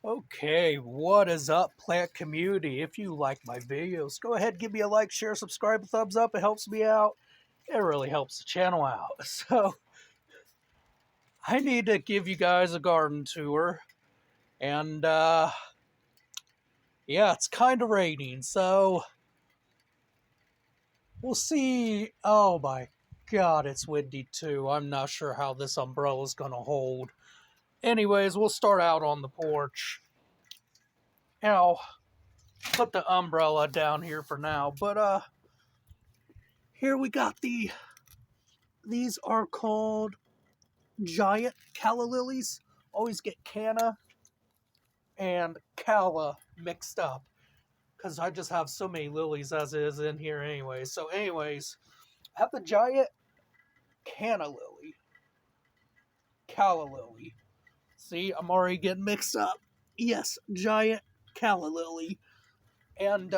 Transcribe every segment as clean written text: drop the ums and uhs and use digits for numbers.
Okay, what is up, plant community? If you like my videos, go ahead, give me a like, share, subscribe, a thumbs up. It helps me out. It really helps the channel out. So, I need to give you guys a garden tour. And, yeah, it's kind of raining. So, we'll see. Oh my god, it's windy too. I'm not sure how this umbrella is going to hold. Anyways, we'll start out on the porch. Now, put the umbrella down here for now. But, here we got these are called giant calla lilies. Always get canna and calla mixed up because I just have so many lilies as is in here anyway. So anyways, I have the giant canna lily, calla lily. See, I'm already getting mixed up. Yes, giant calla lily. And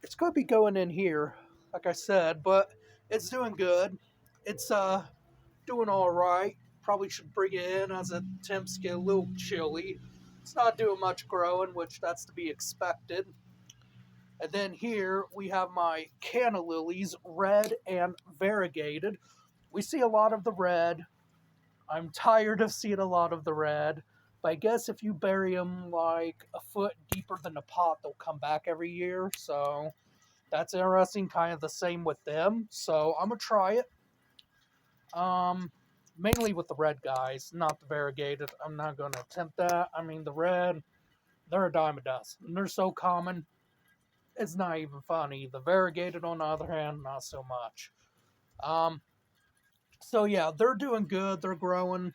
it's going to be going in here, like I said, but it's doing good. It's doing all right. Probably should bring it in as the temps get a little chilly. It's not doing much growing, which that's to be expected. And then here we have my canna lilies, red and variegated. We see a lot of the red. I'm tired of seeing a lot of the red. But I guess if you bury them like a foot deeper than the pot, they'll come back every year. So that's interesting. Kind of the same with them. So I'm going to try it. Mainly with the red guys, not the variegated. I'm not going to attempt that. I mean, the red, they're a dime a dozen. They're so common, it's not even funny. The variegated, on the other hand, not so much. Um, so yeah, they're doing good. They're growing.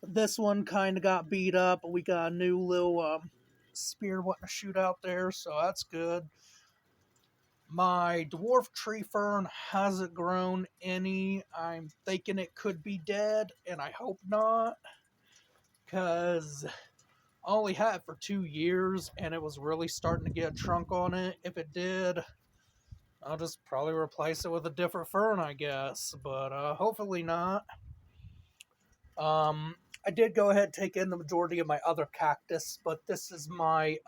This one kind of got beat up, but we got a new little spear wanting to shoot out there, so that's good. My dwarf tree fern hasn't grown any. I'm thinking it could be dead, and I hope not, because I only had it for 2 years, and it was really starting to get a trunk on it. If it did, I'll just probably replace it with a different fern, I guess, but hopefully not. I did go ahead and take in the majority of my other cactus, but this is my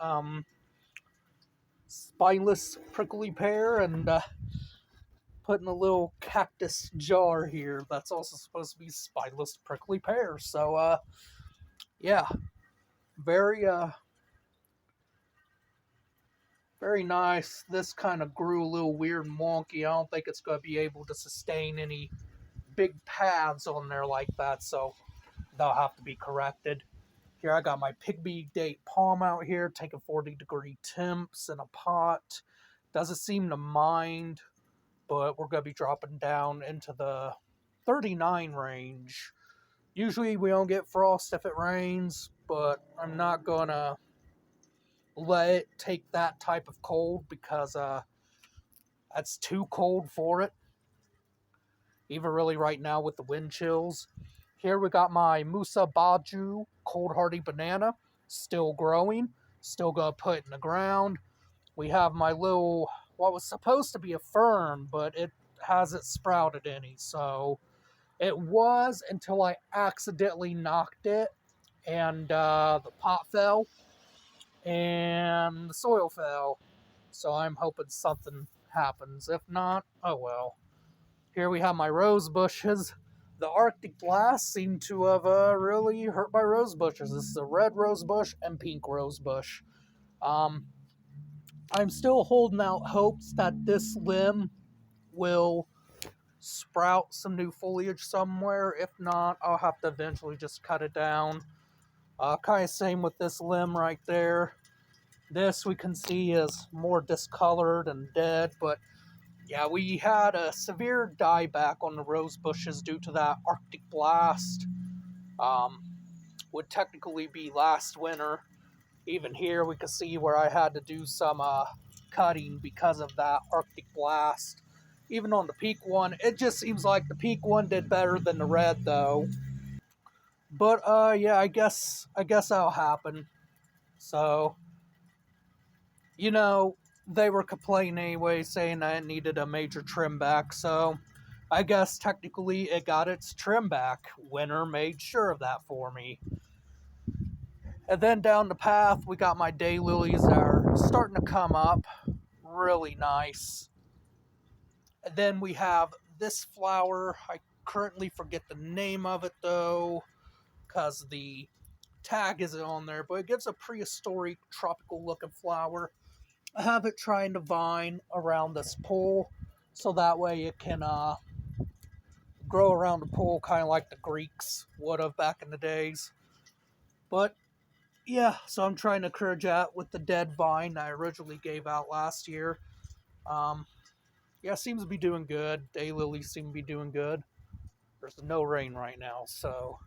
spineless prickly pear, and put in a little cactus jar here that's also supposed to be spineless prickly pear. So, yeah, very, very nice. This kind of grew a little weird and wonky. I don't think it's going to be able to sustain any big paths on there like that, so they'll have to be corrected. Here I got my pygmy date palm out here, taking 40-degree temps in a pot. Doesn't seem to mind, but we're going to be dropping down into the 39 range. Usually we don't get frost if it rains, but I'm not going to let it take that type of cold because that's too cold for it. Even really right now with the wind chills. Here we got my Musa Baju cold hardy banana, still growing, still gonna put it in the ground. We have my little, what was supposed to be a fern, but it hasn't sprouted any, so it was until I accidentally knocked it, and the pot fell, and the soil fell. So I'm hoping something happens. If not, oh well. Here we have my rose bushes. The Arctic blast seemed to have really hurt my rose bushes. This is a red rose bush and pink rose bush. I'm still holding out hopes that this limb will sprout some new foliage somewhere. If not, I'll have to eventually just cut it down. Kind of same with this limb right there. This we can see is more discolored and dead, but yeah, we had a severe dieback on the rose bushes due to that Arctic blast. Would technically be last winter. Even here we can see where I had to do some cutting because of that Arctic blast. Even on the peak one, it just seems like the peak one did better than the red though. But yeah, I guess that'll happen. So, you know, they were complaining anyway, saying I needed a major trim back, so I guess technically it got its trim back. Winter made sure of that for me. And then down the path, we got my daylilies that are starting to come up. Really nice. And then we have this flower. I currently forget the name of it though, because the tag isn't on there, but it gives a prehistoric tropical looking flower. I have it trying to vine around this pole so that way it can grow around the pole kind of like the Greeks would have back in the days. But yeah, so I'm trying to encourage that with the dead vine I originally gave out last year. Um, yeah, seems to be doing good. Daylilies seem to be doing good. There's no rain right now, so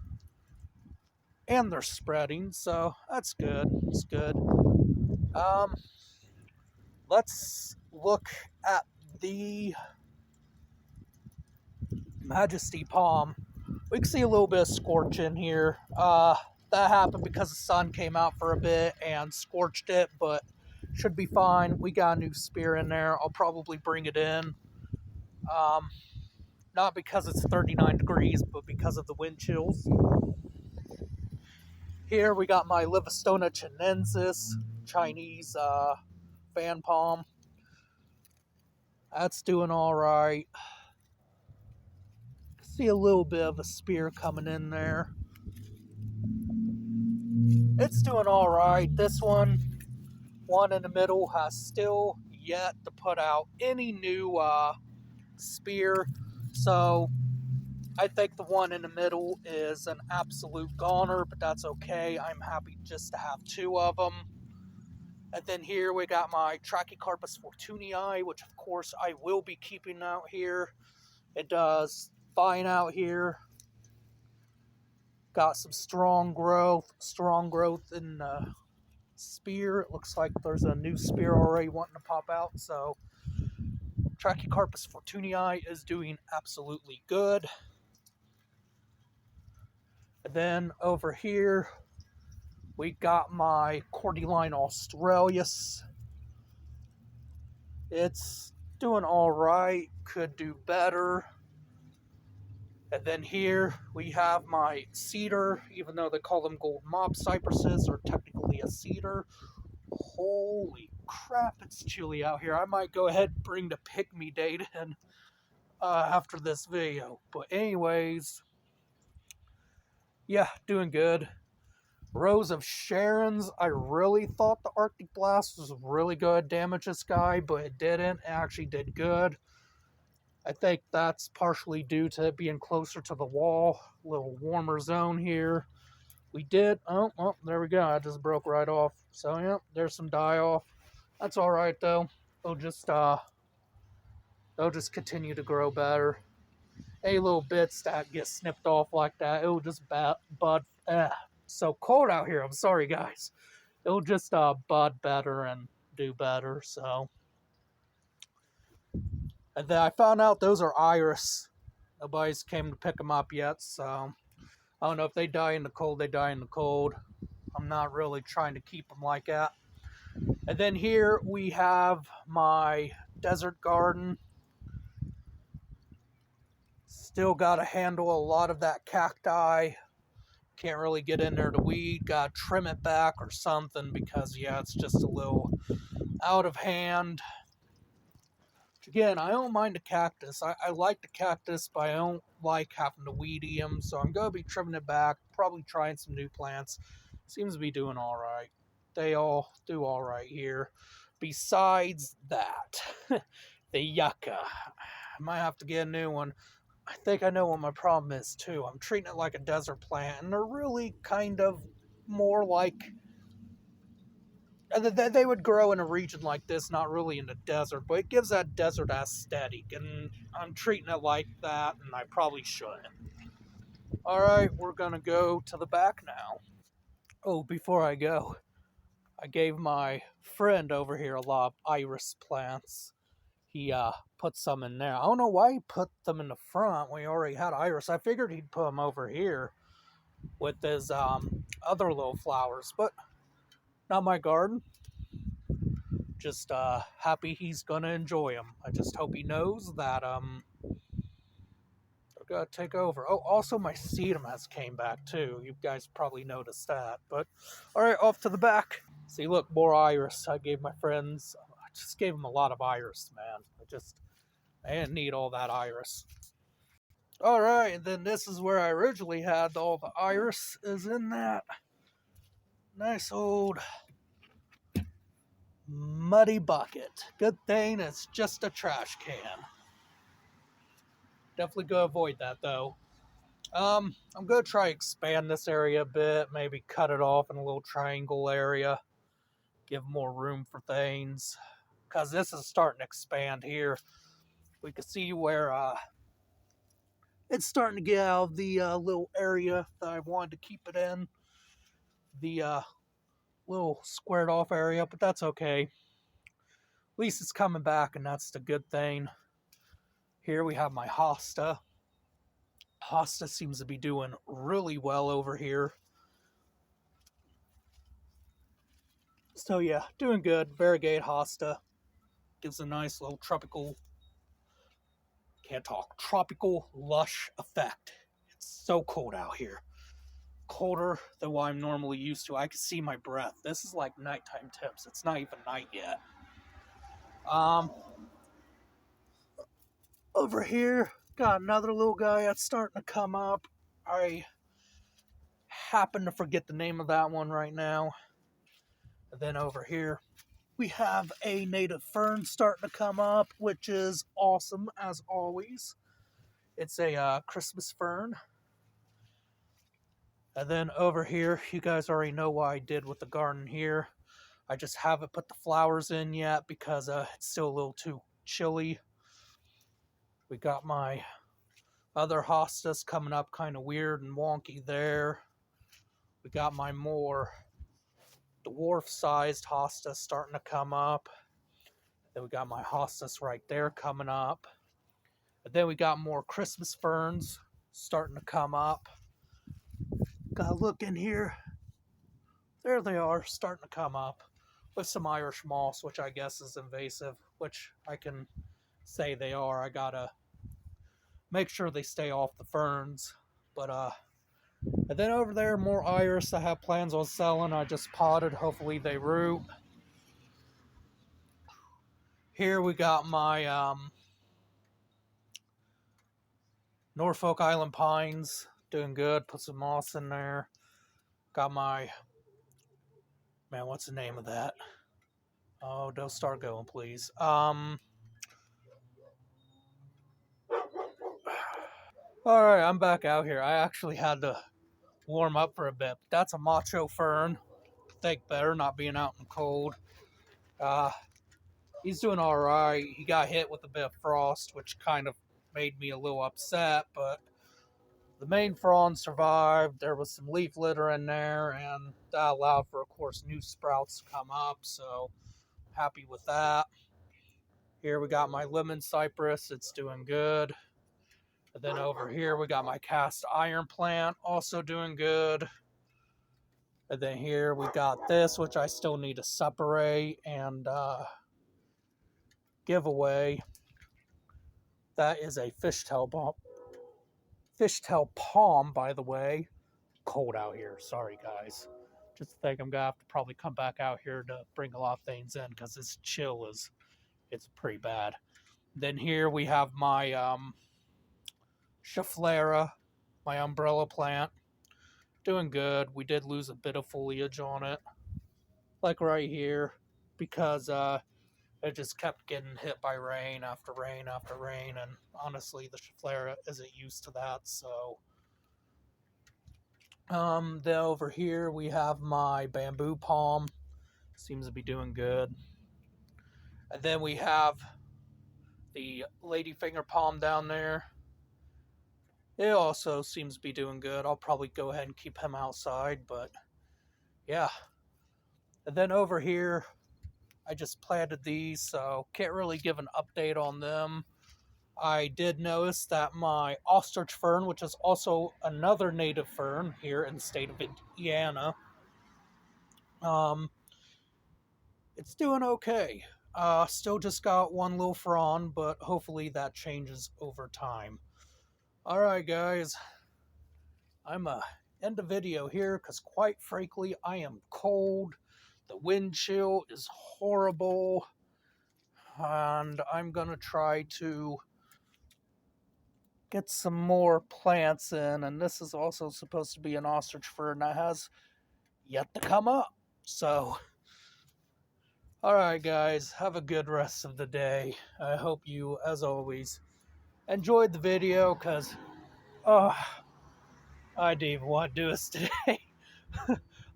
and they're spreading, so that's good. It's good. Um, let's look at the Majesty Palm. We can see a little bit of scorch in here. That happened because the sun came out for a bit and scorched it, but should be fine. We got a new spear in there. I'll probably bring it in. Um, Not because it's 39 degrees, but because of the wind chills. Here we got my Livistona chinensis, Chinese fan palm. That's doing all right. See a little bit of a spear coming in there. It's doing all right. This one in the middle has still yet to put out any new spear. So I think the one in the middle is an absolute goner, but that's okay. I'm happy just to have two of them. And then here we got my Trachycarpus fortunii, which of course I will be keeping out here. It does fine out here. Got some strong growth in the spear. It looks like there's a new spear already wanting to pop out. So Trachycarpus fortunii is doing absolutely good. And then over here, we got my Cordyline australis. It's doing all right, could do better. And then here we have my cedar, even though they call them gold mop cypresses, or technically a cedar. Holy crap, it's chilly out here. I might go ahead and bring the pick-me date in after this video. But anyways, yeah, doing good. Rose of Sharons, I really thought the Arctic Blast was really good damage this guy, but it didn't. It actually did good. I think that's partially due to it being closer to the wall. A little warmer zone here. We did, oh, there we go. I just broke right off. So, yeah, there's some die off. That's all right, though. They'll just continue to grow better. Any little bits that get snipped off like that, it'll just bud. So cold out here. I'm sorry, guys. It'll just bud better and do better. So, and then I found out those are iris. Nobody's came to pick them up yet. So I don't know if they die in the cold. They die in the cold. I'm not really trying to keep them like that. And then here we have my desert garden. Still got to handle a lot of that cacti. Can't really get in there to weed. Got to trim it back or something because, yeah, it's just a little out of hand. Again, I don't mind the cactus. I like the cactus, but I don't like having to weed them. So I'm going to be trimming it back, probably trying some new plants. Seems to be doing all right. They all do all right here. Besides that, the yucca. I might have to get a new one. I think I know what my problem is, too. I'm treating it like a desert plant, and they're really kind of more like... They would grow in a region like this, not really in the desert, but it gives that desert aesthetic, and I'm treating it like that, and I probably shouldn't. Alright, we're gonna go to the back now. Oh, before I go, I gave my friend over here a lot of iris plants. He put some in there. I don't know why he put them in the front when he already had iris. I figured he'd put them over here with his other little flowers, but not my garden. Just happy he's gonna enjoy them. I just hope he knows that there gotta take over. Oh, also my sedum has came back too. You guys probably noticed that. But all right, off to the back. See, look, more iris. I gave my friends. I just gave them a lot of iris, man. I didn't need all that iris. All right, and then this is where I originally had all the iris. Is in that nice old muddy bucket. Good thing it's just a trash can. Definitely go avoid that though. I'm gonna try expand this area a bit, maybe cut it off in a little triangle area, give more room for things. Cause this is starting to expand here. We can see where it's starting to get out of the little area that I wanted to keep it in. The little squared off area, but that's okay. At least it's coming back, and that's the good thing. Here we have my hosta. Hosta seems to be doing really well over here. So yeah, doing good. Variegated hosta gives a nice little tropical lush effect. It's so cold out here. Colder than what I'm normally used to. I can see my breath. This is like nighttime temps. It's not even night yet. Over here, got another little guy that's starting to come up. I happen to forget the name of that one right now. And then over here, we have a native fern starting to come up, which is awesome as always. It's a Christmas fern. And then over here, you guys already know what I did with the garden here. I just haven't put the flowers in yet because it's still a little too chilly. We got my other hostas coming up kind of weird and wonky there. We got my more dwarf-sized hostas starting to come up. Then we got my hostas right there coming up. And then we got more Christmas ferns starting to come up. Gotta look in here. There they are, starting to come up. With some Irish moss, which I guess is invasive, which I can say they are. I gotta make sure they stay off the ferns. But and then over there, more iris I have plans on selling. I just potted. Hopefully they root. Here we got my Norfolk Island pines. Doing good. Put some moss in there. Got my, man, what's the name of that? Oh, don't start going, please. Alright, I'm back out here. I actually had to warm up for a bit. That's a macho fern. Think better not being out in the cold. Uh, he's doing alright. He got hit with a bit of frost, which kind of made me a little upset, but the main frond survived. There was some leaf litter in there, and that allowed for, of course, new sprouts to come up, so happy with that. Here we got my lemon cypress. It's doing good. And then over here we got my cast iron plant, also doing good. And then here we got this, which I still need to separate and give away. That is a fishtail palm, by the way. Cold out here. Sorry, guys. Just think I'm gonna have to probably come back out here to bring a lot of things in because this chill it's pretty bad. Then here we have my Schefflera, my umbrella plant. Doing good. We did lose a bit of foliage on it, like right here, because it just kept getting hit by rain after rain after rain, and honestly, the Schefflera isn't used to that. So, then over here we have my bamboo palm. Seems to be doing good. And then we have the ladyfinger palm down there. It also seems to be doing good. I'll probably go ahead and keep him outside, but yeah. And then over here, I just planted these, so can't really give an update on them. I did notice that my ostrich fern, which is also another native fern here in the state of Indiana, it's doing okay. Still just got one little frond, but hopefully that changes over time. Alright guys, I'm end the video here because quite frankly I am cold. The wind chill is horrible. And I'm gonna try to get some more plants in. And this is also supposed to be an ostrich fern that has yet to come up. So, alright guys, have a good rest of the day. I hope you, as always, enjoyed the video because, I didn't even want to do this today.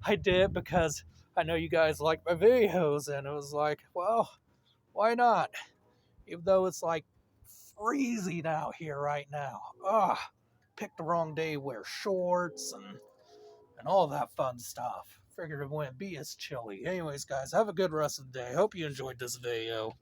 I did because I know you guys like my videos, and it was like, well, why not? Even though it's like freezing out here right now. Picked the wrong day to wear shorts and all that fun stuff. Figured it wouldn't be as chilly. Anyways, guys, have a good rest of the day. Hope you enjoyed this video.